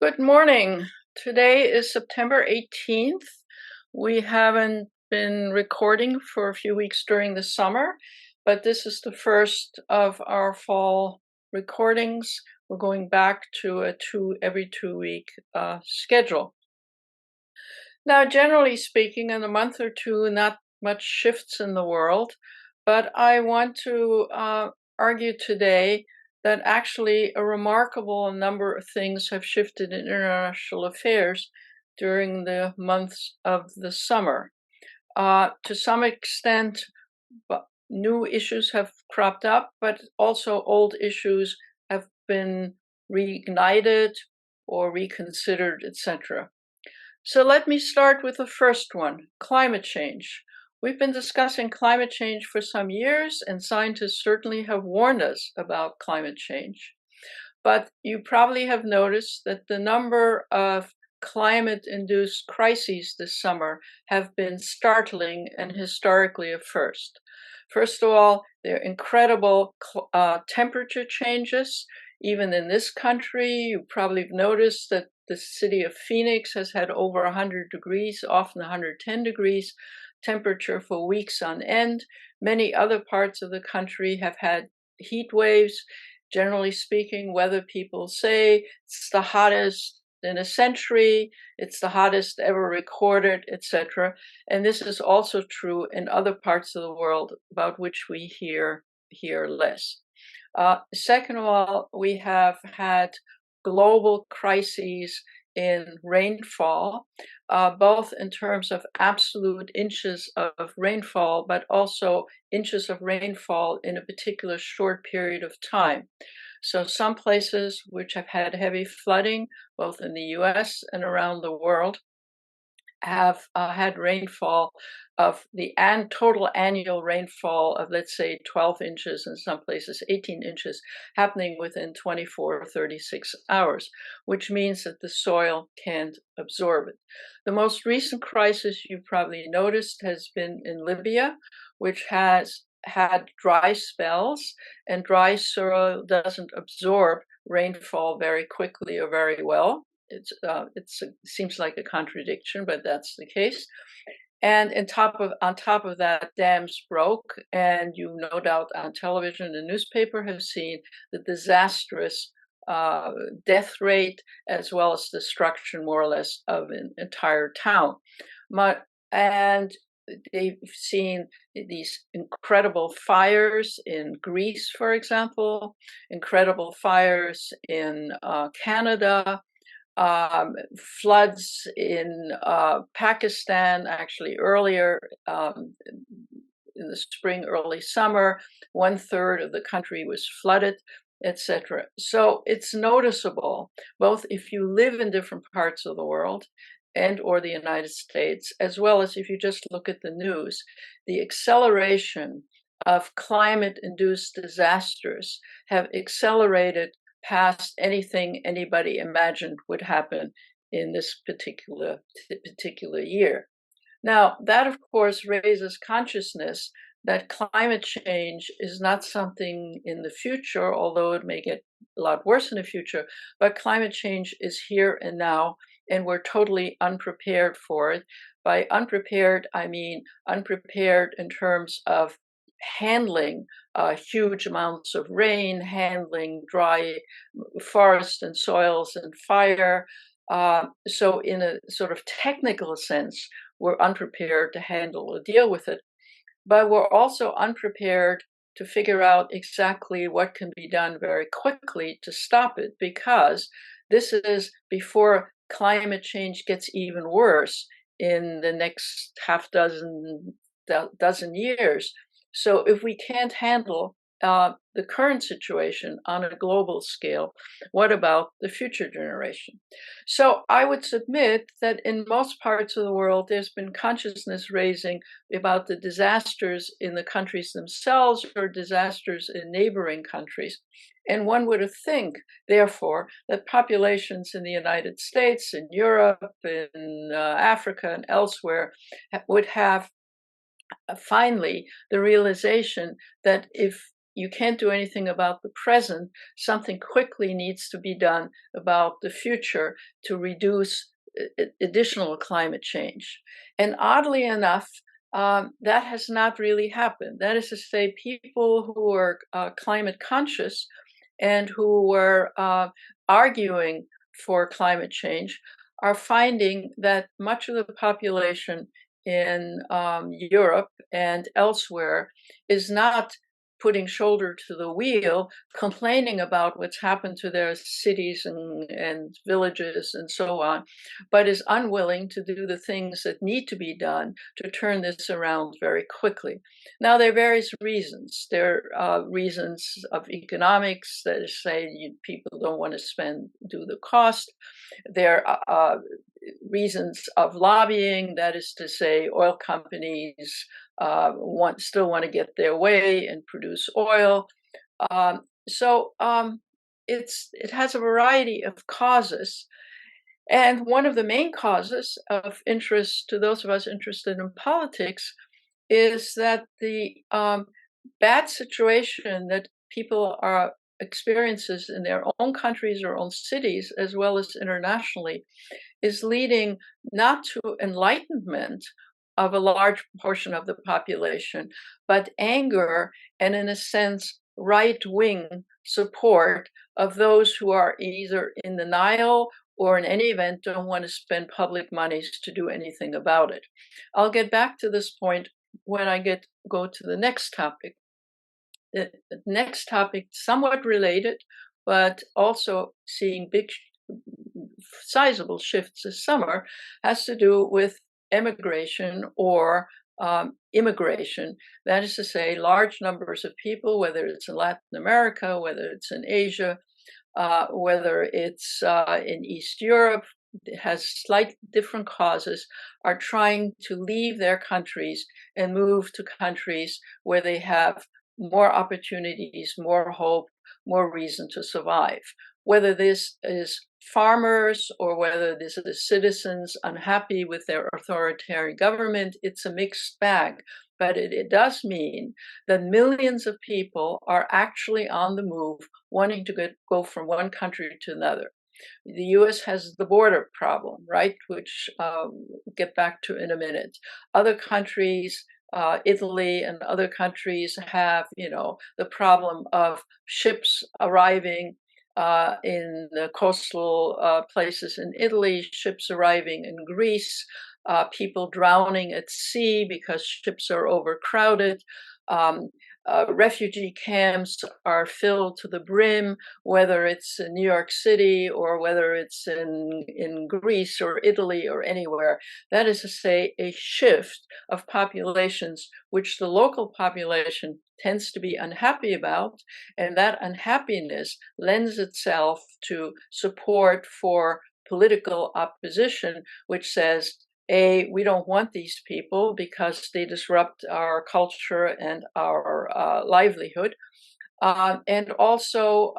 Good morning. Today is September 18th. We haven't been recording for a few weeks during the summer, but this is the first of our fall recordings. We're going back to a every 2 week schedule. Now, generally speaking, in a month or two, not much shifts in the world, but I want to argue today that actually a remarkable number of things have shifted in international affairs during the months of the summer. To some extent, new issues have cropped up, but also old issues have been reignited or reconsidered, etc. So let me start with the first one, climate change. We've been discussing climate change for some years, and scientists certainly have warned us about climate change. But you probably have noticed that the number of climate-induced crises this summer have been startling and historically a first. First of all, there are incredible temperature changes. Even in this country, you probably have noticed that the city of Phoenix has had over 100 degrees, often 110 degrees temperature for weeks on end. Many other parts of the country have had heat waves. Generally speaking, weather people say it's the hottest in a century, it's the hottest ever recorded, etc. And this is also true in other parts of the world about which we hear less. Second of all, we have had global crises in rainfall, both in terms of absolute inches of rainfall, but also inches of rainfall in a particular short period of time. So some places which have had heavy flooding, both in the US and around the world, have had rainfall of the total annual rainfall of, let's say, 12 inches, in some places 18 inches, happening within 24 or 36 hours, which means that the soil can't absorb it. The most recent crisis you probably noticed has been in Libya, which has had dry spells, and dry soil doesn't absorb rainfall very quickly or very well. It seems like a contradiction, but that's the case. And on top of that, dams broke, and you no doubt on television and newspaper have seen the disastrous death rate as well as destruction, more or less, of an entire town. And they've seen these incredible fires in Greece, for example, incredible fires in Canada, floods in Pakistan, actually earlier in the spring, early summer. 1/3 of the country was flooded, etc. So it's noticeable, both if you live in different parts of the world and or the United States, as well as if you just look at the news, the acceleration of climate-induced disasters have accelerated past anything anybody imagined would happen in this particular year. Now, that of course raises consciousness that climate change is not something in the future, although it may get a lot worse in the future, but climate change is here and now, and we're totally unprepared for it. By unprepared, I mean unprepared in terms of handling huge amounts of rain, handling dry forest and soils and fire. So in a sort of technical sense, we're unprepared to handle or deal with it. But we're also unprepared to figure out exactly what can be done very quickly to stop it, because this is before climate change gets even worse in the next dozen years. So if we can't handle the current situation on a global scale, what about the future generation? So I would submit that in most parts of the world, there's been consciousness raising about the disasters in the countries themselves or disasters in neighboring countries. And one would think, therefore, that populations in the United States, in Europe, in Africa, and elsewhere would have finally the realization that if you can't do anything about the present. Something quickly needs to be done about the future to reduce additional climate change. And oddly enough, that has not really happened. That is to say, people who are climate conscious and who were arguing for climate change are finding that much of the population in Europe and elsewhere is not putting shoulder to the wheel, complaining about what's happened to their cities and villages and so on, but is unwilling to do the things that need to be done to turn this around very quickly. Now, there are various reasons. There are reasons of economics that say people don't want to do the cost. There are reasons of lobbying, that is to say, oil companies still want to get their way and produce oil. So it has a variety of causes. And one of the main causes of interest to those of us interested in politics is that the bad situation that people are experiences in their own countries or own cities, as well as internationally, is leading not to enlightenment of a large portion of the population, but anger and, in a sense, right-wing support of those who are either in denial or in any event don't want to spend public monies to do anything about it. I'll get back to this point when I go to the next topic. The next topic, somewhat related, but also seeing big, sizable shifts this summer, has to do with emigration or immigration. That is to say, large numbers of people, whether it's in Latin America, whether it's in Asia, whether it's in East Europe, it has slight different causes, are trying to leave their countries and move to countries where they have more opportunities, more hope, more reason to survive. Whether this is farmers or whether this is citizens unhappy with their authoritarian government, it's a mixed bag. But it does mean that millions of people are actually on the move, wanting to go from one country to another. The U.S. has the border problem, right, which we'll get back to in a minute. Other countries, Italy and other countries, have, the problem of ships arriving in the coastal places in Italy, ships arriving in Greece, people drowning at sea because ships are overcrowded. Refugee camps are filled to the brim, whether it's in New York City or whether it's in Greece or Italy or anywhere. That is to say, a shift of populations which the local population tends to be unhappy about, and that unhappiness lends itself to support for political opposition, which says, we don't want these people because they disrupt our culture and our livelihood. And also,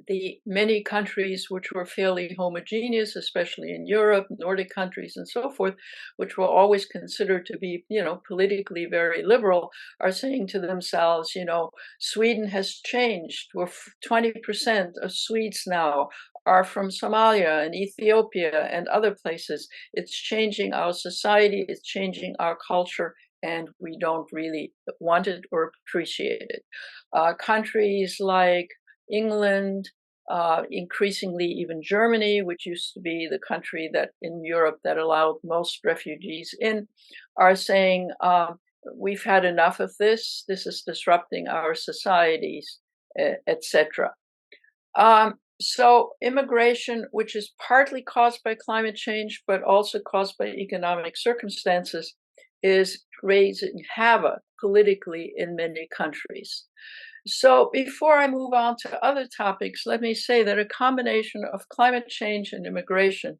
the many countries which were fairly homogeneous, especially in Europe, Nordic countries and so forth, which were always considered to be, politically very liberal, are saying to themselves, Sweden has changed. We're 20% of Swedes now are from Somalia and Ethiopia and other places. It's changing our society, it's changing our culture, and we don't really want it or appreciate it. Countries like England, increasingly even Germany, which used to be the country that in Europe that allowed most refugees in, are saying, we've had enough of this. This is disrupting our societies, etc. So immigration, which is partly caused by climate change, but also caused by economic circumstances, is raising havoc politically in many countries. So before I move on to other topics, let me say that a combination of climate change and immigration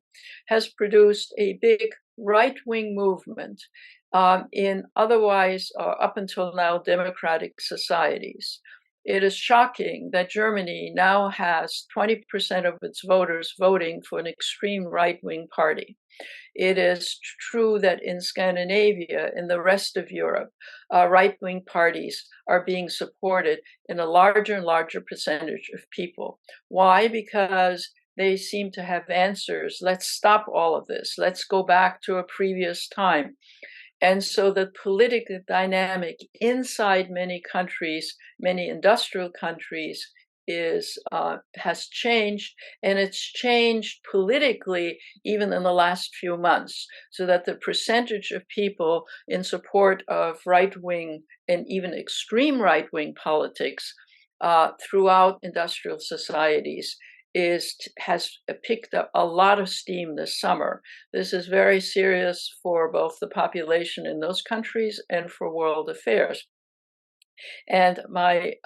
has produced a big right-wing movement in otherwise, up until now, democratic societies. It is shocking that Germany now has 20% of its voters voting for an extreme right-wing party. It is true that in Scandinavia, in the rest of Europe, right-wing parties are being supported in a larger and larger percentage of people. Why? Because they seem to have answers. Let's stop all of this. Let's go back to a previous time. And so the political dynamic inside many countries, many industrial countries, has changed, and it's changed politically even in the last few months, so that the percentage of people in support of right-wing and even extreme right-wing politics throughout industrial societies has picked up a lot of steam this summer. This is very serious for both the population in those countries and for world affairs. And my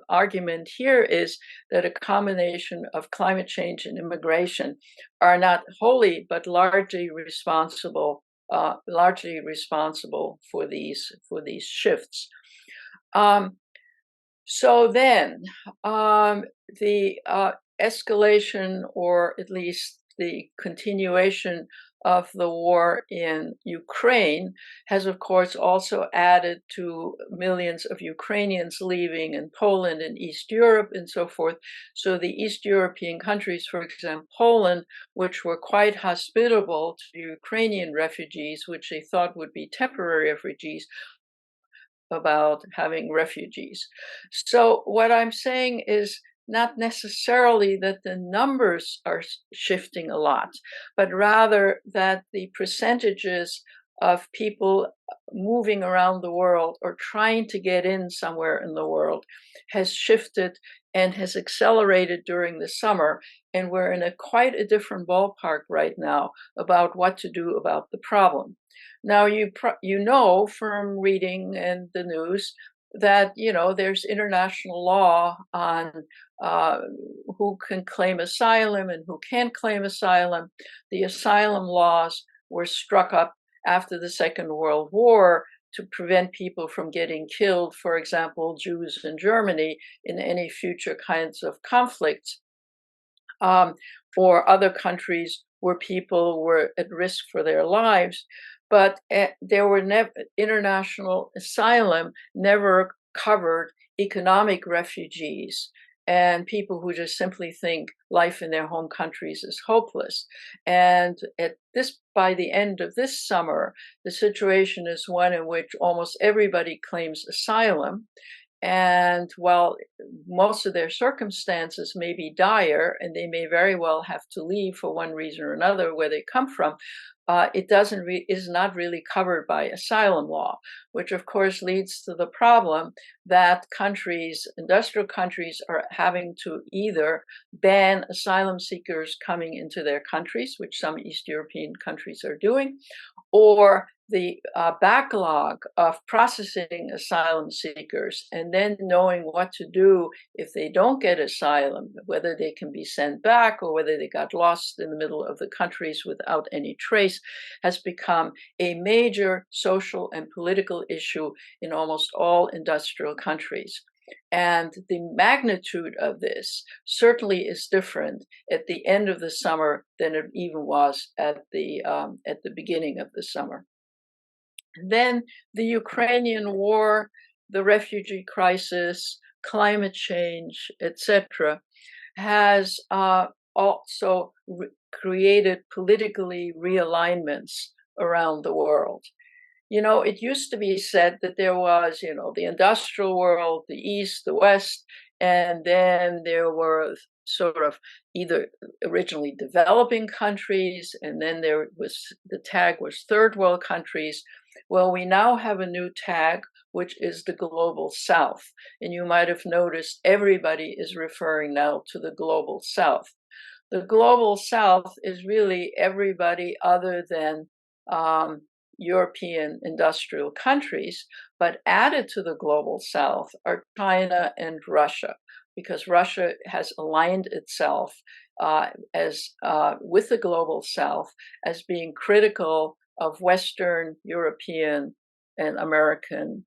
argument here is that a combination of climate change and immigration are not wholly, but largely responsible for these shifts. So then, the escalation, or at least the continuation of the war in Ukraine, has of course also added to millions of Ukrainians leaving in Poland and East Europe and so forth. So the East European countries, for example, Poland, which were quite hospitable to Ukrainian refugees, which they thought would be temporary refugees, about having refugees. So what I'm saying is not necessarily that the numbers are shifting a lot, but rather that the percentages of people moving around the world or trying to get in somewhere in the world has shifted and has accelerated during the summer. And we're in quite a different ballpark right now about what to do about the problem. Now, you know from reading and the news that, there's international law on who can claim asylum and who can't claim asylum. The asylum laws were struck up after the Second World War to prevent people from getting killed, for example, Jews in Germany, in any future kinds of conflicts, or other countries where people were at risk for their lives. But there were international asylum never covered economic refugees and people who just simply think life in their home countries is hopeless. And by the end of this summer, the situation is one in which almost everybody claims asylum. And while most of their circumstances may be dire and they may very well have to leave for one reason or another where they come from, it is not really covered by asylum law, which of course leads to the problem that industrial countries, are having to either ban asylum seekers coming into their countries, which some East European countries are doing, or the backlog of processing asylum seekers and then knowing what to do if they don't get asylum, whether they can be sent back or whether they got lost in the middle of the countries without any trace, has become a major social and political issue in almost all industrial countries. And the magnitude of this certainly is different at the end of the summer than it even was at the beginning of the summer. Then the Ukrainian war, the refugee crisis, climate change, etc., has also created politically realignments around the world. It used to be said that there was, the industrial world, the East, the West, and then there were sort of either originally developing countries, and then the tag was third world countries. Well, we now have a new tag, which is the global South. And you might have noticed everybody is referring now to the global South. The global South is really everybody other than European industrial countries, but added to the global South are China and Russia, because Russia has aligned itself with the global South as being critical of Western European and American,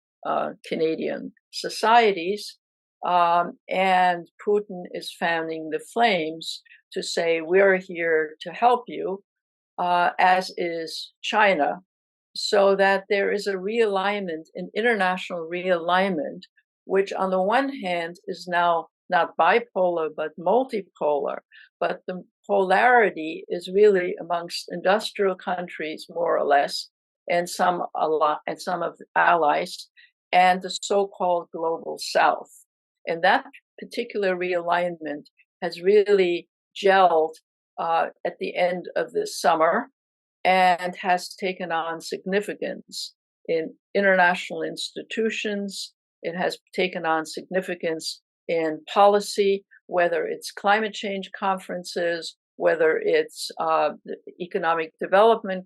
Canadian societies. And Putin is fanning the flames to say, we're here to help you. as is China, so that there is a realignment, an international realignment, which on the one hand is now not bipolar but multipolar, but the polarity is really amongst industrial countries more or less, and some of the allies, and the so-called global south. And that particular realignment has really gelled at the end of this summer, and has taken on significance in international institutions. It has taken on significance in policy, whether it's climate change conferences, whether it's economic development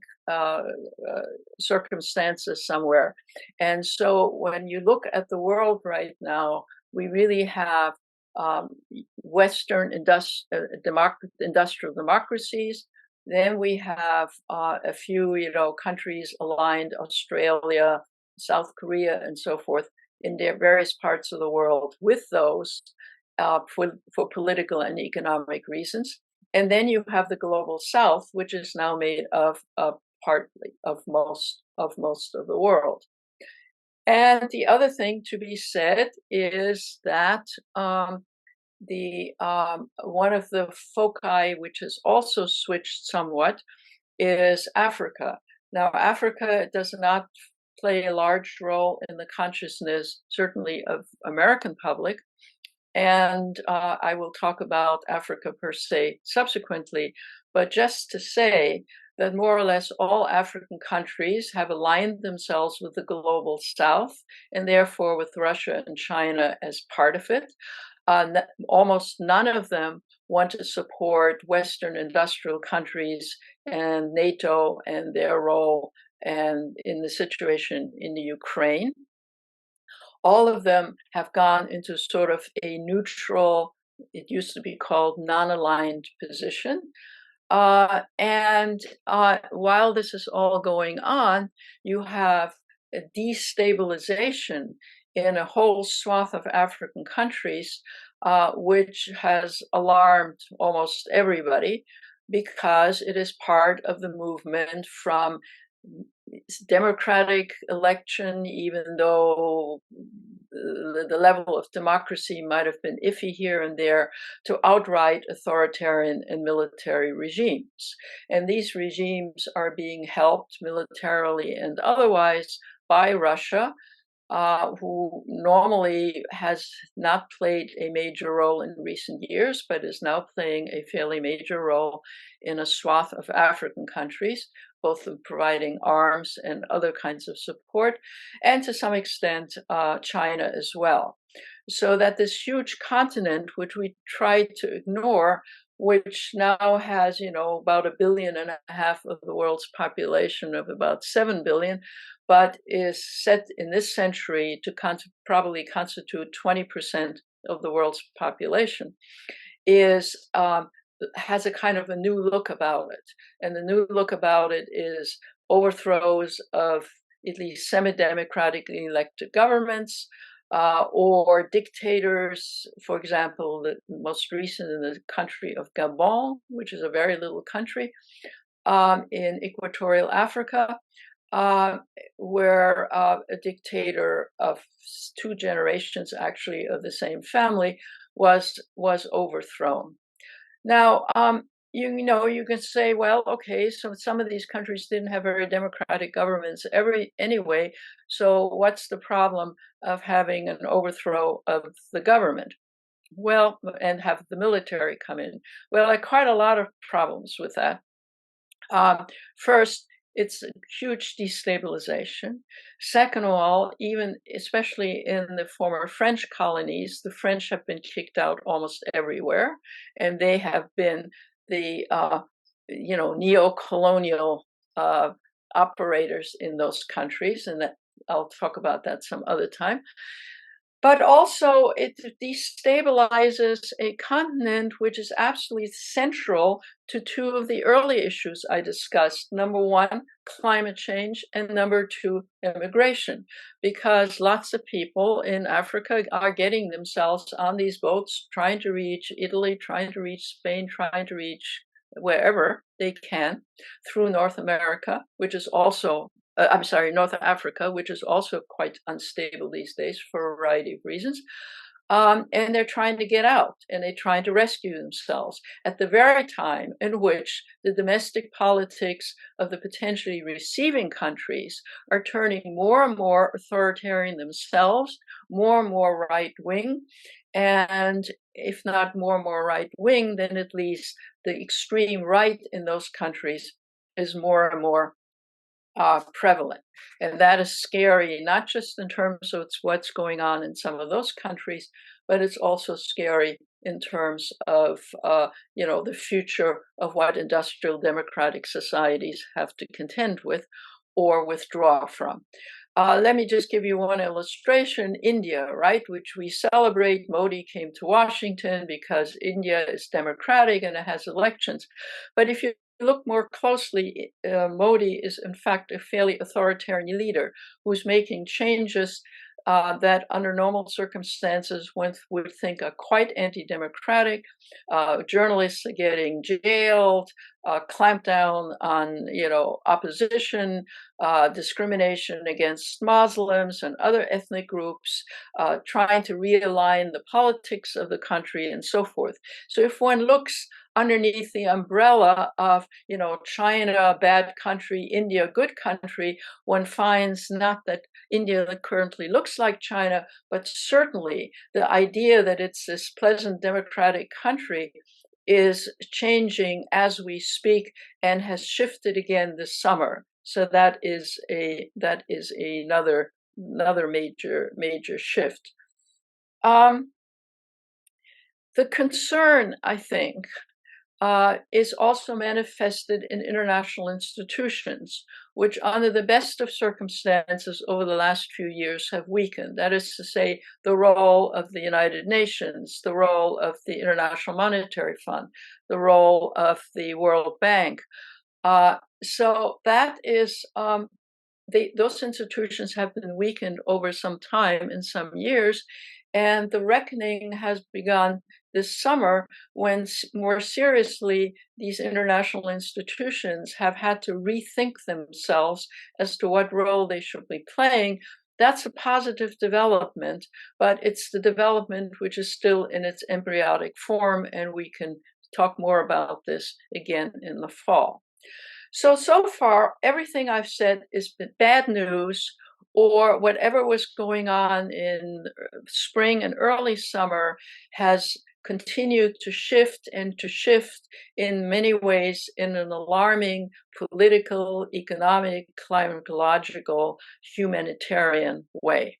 circumstances somewhere. And so when you look at the world right now, we really have Western industrial democracies. Then we have a few, countries aligned, Australia, South Korea, and so forth, in their various parts of the world with those for political and economic reasons. And then you have the global South, which is now made of partly of most of the world. And the other thing to be said is that one of the foci which has also switched somewhat is Africa. Now, Africa does not play a large role in the consciousness, certainly of American public, and I will talk about Africa per se subsequently, but just to say that more or less all African countries have aligned themselves with the global South, and therefore with Russia and China as part of it. Almost none of them want to support Western industrial countries and NATO and their role and in the situation in the Ukraine. All of them have gone into sort of a neutral, it used to be called non-aligned position. And while this is all going on, you have a destabilization in a whole swath of African countries, which has alarmed almost everybody, because it is part of the movement from democratic election, even though the level of democracy might have been iffy here and there, to outright authoritarian and military regimes. And these regimes are being helped militarily and otherwise by Russia, who normally has not played a major role in recent years, but is now playing a fairly major role in a swath of African countries, both in providing arms and other kinds of support, and to some extent China as well. So that this huge continent, which we tried to ignore, which now has, about 1.5 billion of the world's population of about 7 billion, but is set in this century to probably constitute 20% of the world's population, has a kind of a new look about it. And the new look about it is overthrows of at least semi-democratically elected governments, or dictators. For example, the most recent in the country of Gabon, which is a very little country in equatorial Africa, where a dictator of 2 generations, actually of the same family, was overthrown. Now, you can say, well, okay, so some of these countries didn't have very democratic governments anyway, so what's the problem of having an overthrow of the government? Well, and have the military come in? Well, there are quite a lot of problems with that. First, it's a huge destabilization. Second of all, especially in the former French colonies, the French have been kicked out almost everywhere, and they have been the neo-colonial operators in those countries, and that I'll talk about that some other time. But also it destabilizes a continent which is absolutely central to 2 of the early issues I discussed. Number 1, climate change, and number 2, immigration, because lots of people in Africa are getting themselves on these boats, trying to reach Italy, trying to reach Spain, trying to reach wherever they can through North America, which is also, North Africa, which is also quite unstable these days for a variety of reasons. And they're trying to get out and they're trying to rescue themselves at the very time in which the domestic politics of the potentially receiving countries are turning more and more authoritarian themselves, more and more right wing. And if not more and more right wing, then at least the extreme right in those countries is more and more prevalent. And that is scary, not just in terms of what's going on in some of those countries, but it's also scary in terms of, the future of what industrial democratic societies have to contend with or withdraw from. Let me just give you one illustration. India, right, which we celebrate. Modi came to Washington because India is democratic and it has elections. But if you look more closely, Modi is in fact a fairly authoritarian leader who's making changes that under normal circumstances one would think are quite anti-democratic. Journalists are getting jailed, clamp down on, opposition, discrimination against Muslims and other ethnic groups, trying to realign the politics of the country and so forth. So if one looks underneath the umbrella of, China, bad country, India, good country, one finds not that India currently looks like China, but certainly the idea that it's this pleasant democratic country is changing as we speak and has shifted again this summer. So that is another major shift. The concern, I think, is also manifested in international institutions, which under the best of circumstances over the last few years have weakened. That is to say, the role of the United Nations, the role of the International Monetary Fund, the role of the World Bank. So that is, those institutions have been weakened over some time in some years, and the reckoning has begun this summer when more seriously these international institutions have had to rethink themselves as to what role they should be playing. That's a positive development, but it's the development which is still in its embryonic form, and we can talk more about this again in the fall. So far, everything I've said is bad news, or whatever was going on in spring and early summer has continued to shift in many ways in an alarming political, economic, climatological, humanitarian way.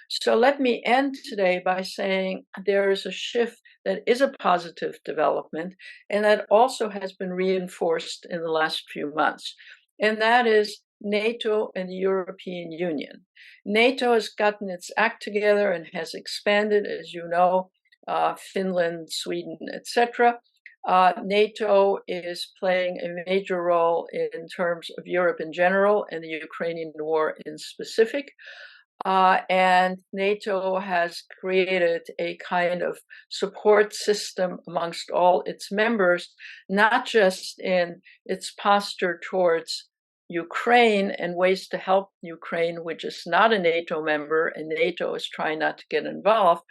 So let me end today by saying there is a shift that is a positive development, and that also has been reinforced in the last few months. And that is NATO and the European Union. NATO has gotten its act together and has expanded, as you know, Finland, Sweden, etc. NATO is playing a major role in terms of Europe in general and the Ukrainian war in specific. And NATO has created a kind of support system amongst all its members, not just in its posture towards Ukraine and ways to help Ukraine, which is not a NATO member, and NATO is trying not to get involved,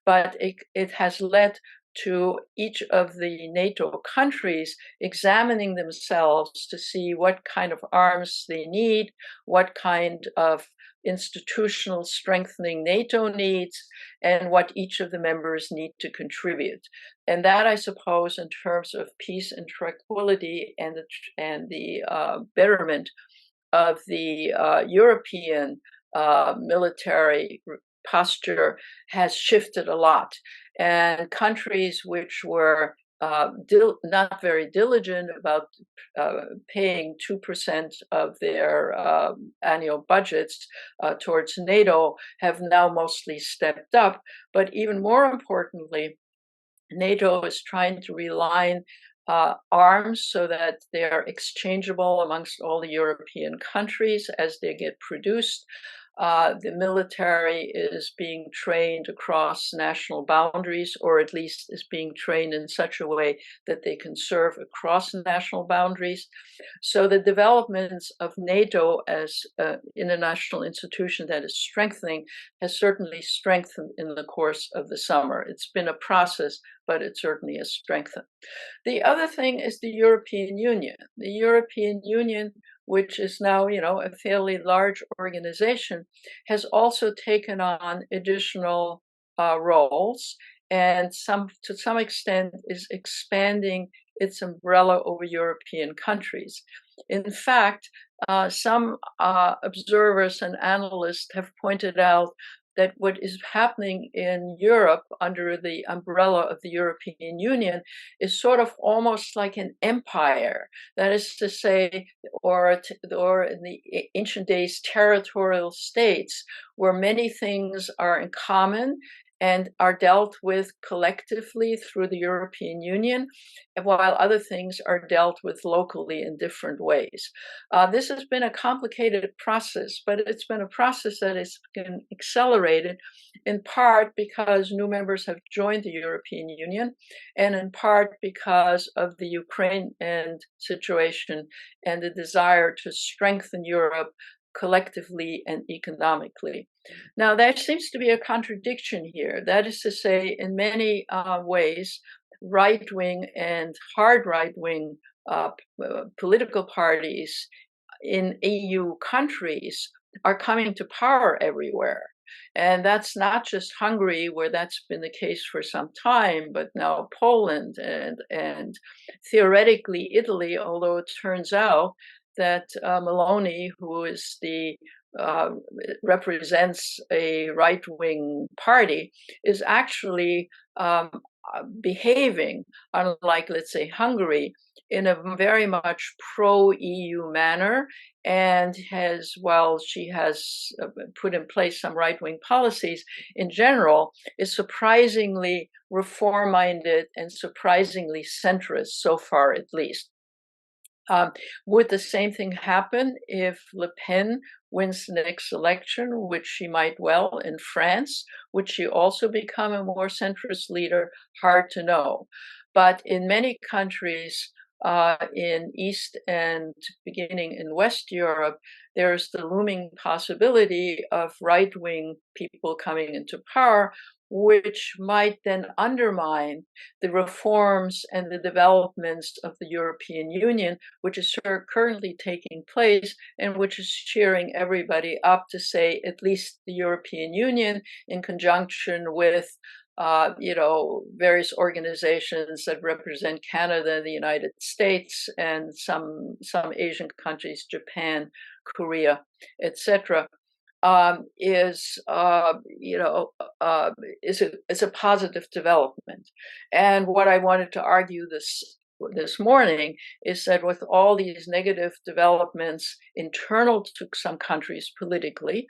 but it has led to each of the NATO countries examining themselves to see what kind of arms they need, what kind of institutional strengthening NATO needs, and what each of the members need to contribute. And that, I suppose, in terms of peace and tranquility and the betterment of the European military posture has shifted a lot. And countries which were not very diligent about paying 2% of their annual budgets towards NATO have now mostly stepped up. But even more importantly, NATO is trying to realign arms so that they are exchangeable amongst all the European countries as they get produced. The military is being trained across national boundaries, or at least is being trained in such a way that they can serve across national boundaries. So the developments of NATO as an international institution that is strengthening has certainly strengthened in the course of the summer. It's been a process, but it certainly has strengthened. The other thing is the European Union. The European Union, which is now, a fairly large organization, has also taken on additional roles, and to some extent is expanding its umbrella over European countries. In fact, some observers and analysts have pointed out that what is happening in Europe under the umbrella of the European Union is sort of almost like an empire. That is to say, or in the ancient days, territorial states, where many things are in common and are dealt with collectively through the European Union, while other things are dealt with locally in different ways. This has been a complicated process, but it's been a process that has been accelerated in part because new members have joined the European Union, and in part because of the Ukraine situation and the desire to strengthen Europe collectively and economically. Now, there seems to be a contradiction here. That is to say, in many ways, right-wing and hard right-wing political parties in EU countries are coming to power everywhere. And that's not just Hungary, where that's been the case for some time, but now Poland and theoretically Italy, although it turns out that Meloni, who is represents a right-wing party, is actually behaving, unlike, let's say, Hungary, in a very much pro-EU manner, and while she has put in place some right-wing policies, in general, is surprisingly reform-minded and surprisingly centrist, so far at least. Would the same thing happen if Le Pen wins the next election, which she might well in France? Would she also become a more centrist leader? Hard to know. But in many countries in East and beginning in West Europe, there's the looming possibility of right-wing people coming into power, which might then undermine the reforms and the developments of the European Union, which is currently taking place and which is cheering everybody up to say at least the European Union, in conjunction with various organizations that represent Canada, the United States, and some Asian countries, Japan, Korea, etc., is a positive development. And what I wanted to argue this morning is that with all these negative developments internal to some countries politically,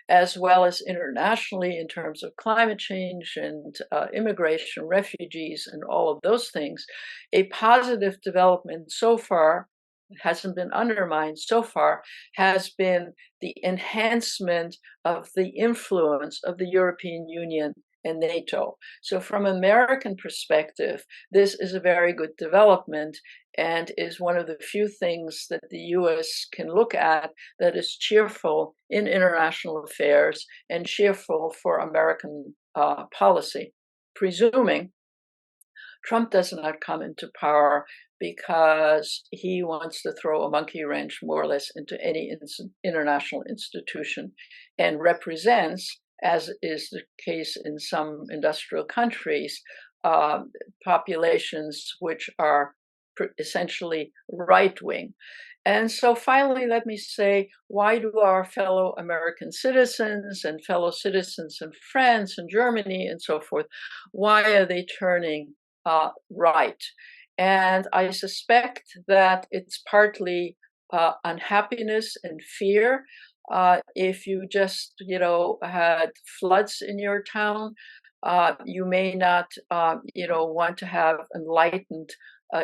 as well as internationally in terms of climate change and immigration, refugees, and all of those things, a positive development so far hasn't been undermined so far, has been the enhancement of the influence of the European Union and NATO. So from an American perspective, this is a very good development and is one of the few things that the US can look at that is cheerful in international affairs and cheerful for American policy, presuming Trump does not come into power because he wants to throw a monkey wrench more or less into any international institution and represents, as is the case in some industrial countries, populations which are essentially right-wing. And so finally, let me say, why do our fellow American citizens and fellow citizens in France and Germany and so forth, why are they turning right? And I suspect that it's partly unhappiness and fear. If you just, had floods in your town, You may not, want to have enlightened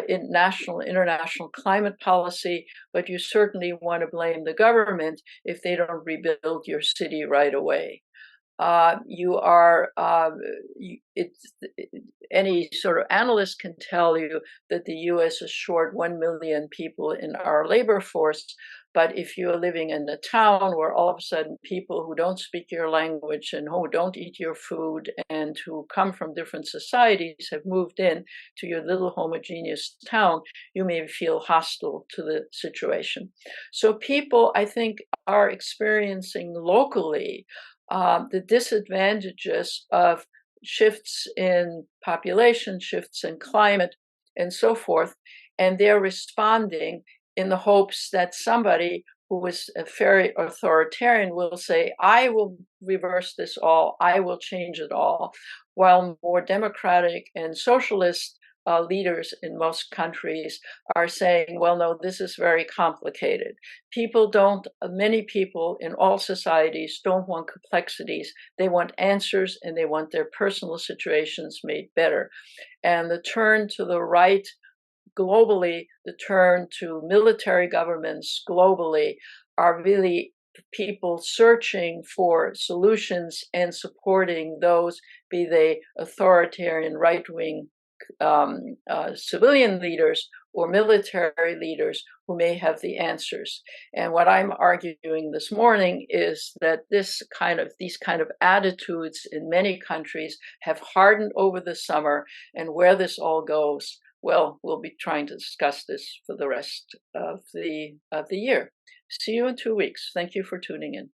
national, international climate policy, but you certainly want to blame the government if they don't rebuild your city right away. You are it's any sort of analyst can tell you that the U.S. is short 1 million people in our labor force. But if you're living in a town where all of a sudden people who don't speak your language and who don't eat your food and who come from different societies have moved in to your little homogeneous town, you may feel hostile to the situation. So people, I think, are experiencing locally the disadvantages of shifts in population, shifts in climate, and so forth. And they're responding in the hopes that somebody who is a very authoritarian will say, I will reverse this all, I will change it all, while more democratic and socialist leaders in most countries are saying, well, no, this is very complicated. Many people in all societies don't want complexities. They want answers and they want their personal situations made better. And the turn to the right globally, the turn to military governments globally are really people searching for solutions and supporting those, be they authoritarian right-wing civilian leaders or military leaders who may have the answers. And what I'm arguing this morning is that these kind of attitudes in many countries have hardened over the summer, and where this all goes, well, we'll be trying to discuss this for the rest of the year. See you in 2 weeks. Thank you for tuning in.